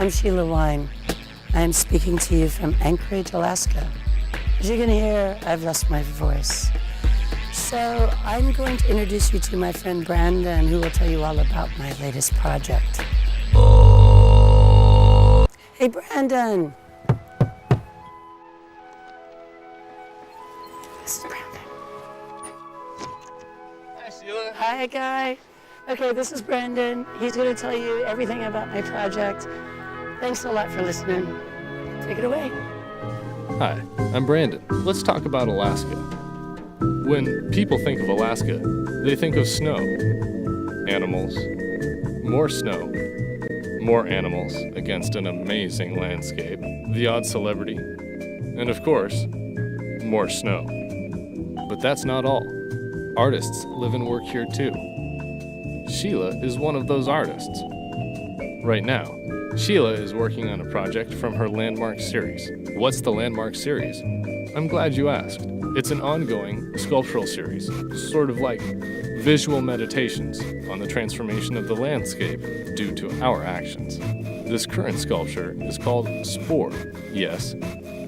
I'm Sheila Wine. I'm speaking to you from Anchorage, Alaska. As you can hear, I've lost my voice. So I'm going to introduce you to my friend Brandon, who will tell you all about my latest project. Hey, Brandon. This is Brandon. Hi, Sheila. Hi, guy. Okay, this is Brandon. He's going to tell you everything about my project. Thanks a lot for listening. Take it away. Hi, I'm Brandon. Let's talk about Alaska. When people think of Alaska, they think of snow, animals, more snow, more animals against an amazing landscape, the odd celebrity, and of course, more snow. But that's not all. Artists live and work here too. Sheila is one of those artists. Right now, Sheila is working on a project from her Landmark series. What's the Landmark series? I'm glad you asked. It's an ongoing sculptural series, sort of like visual meditations on the transformation of the landscape due to our actions. This current sculpture is called Spore. Yes,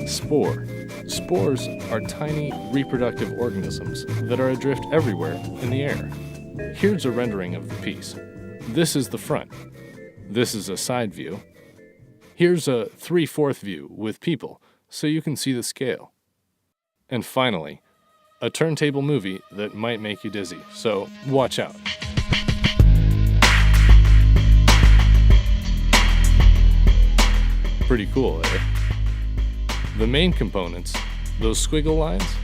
Spore. Spores are tiny reproductive organisms that are adrift everywhere in the air. Here's a rendering of the piece. This is the front. This is a side view. Here's a 3/4 view with people, so you can see the scale. And finally, a turntable movie that might make you dizzy, so watch out. Pretty cool, eh? The main components, those squiggle lines,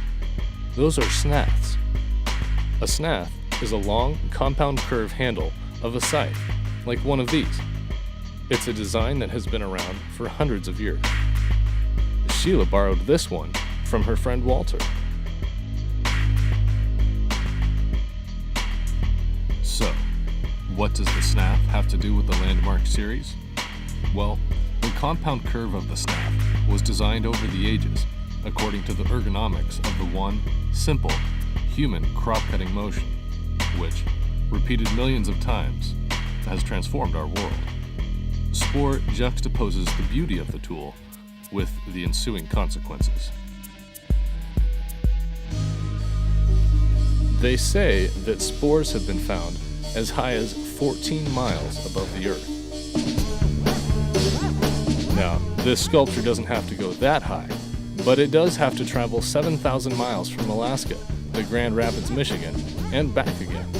those are snaths. A snath is a long, compound curve handle of a scythe, like one of these. It's a design that has been around for hundreds of years. Sheila borrowed this one from her friend Walter. So, what does the snath have to do with the Landmark series? Well, the compound curve of the snath was designed over the ages, according to the ergonomics of the one, simple, human crop-cutting motion, which, repeated millions of times, has transformed our world. Spore juxtaposes the beauty of the tool with the ensuing consequences. They say that spores have been found as high as 14 miles above the Earth. Now, this sculpture doesn't have to go that high, but it does have to travel 7,000 miles from Alaska to Grand Rapids, Michigan, and back again.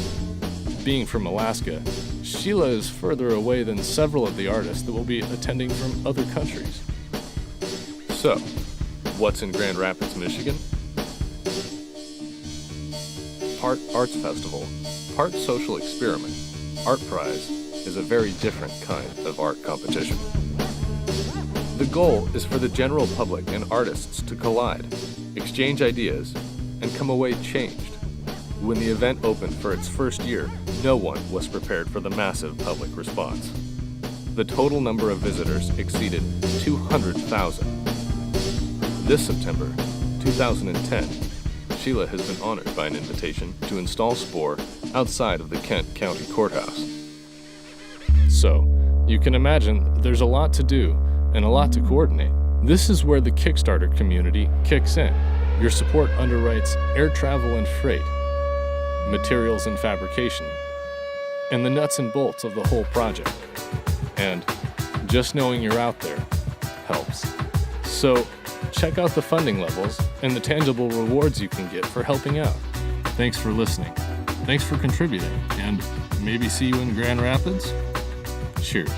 Being from Alaska, Sheila is further away than several of the artists that will be attending from other countries. So, what's in Grand Rapids, Michigan? Part Arts Festival, part social experiment. Art Prize is a very different kind of art competition. The goal is for the general public and artists to collide, exchange ideas, and come away changed. When the event opened for its first year, no one was prepared for the massive public response. The total number of visitors exceeded 200,000. This September, 2010, Sheila has been honored by an invitation to install Spore outside of the Kent County Courthouse. So, you can imagine there's a lot to do and a lot to coordinate. This is where the Kickstarter community kicks in. Your support underwrites air travel and freight, materials and fabrication, and the nuts and bolts of the whole project. And just knowing you're out there helps. So check out the funding levels and the tangible rewards you can get for helping out. Thanks for listening. Thanks for contributing, and maybe see you in Grand Rapids? Cheers.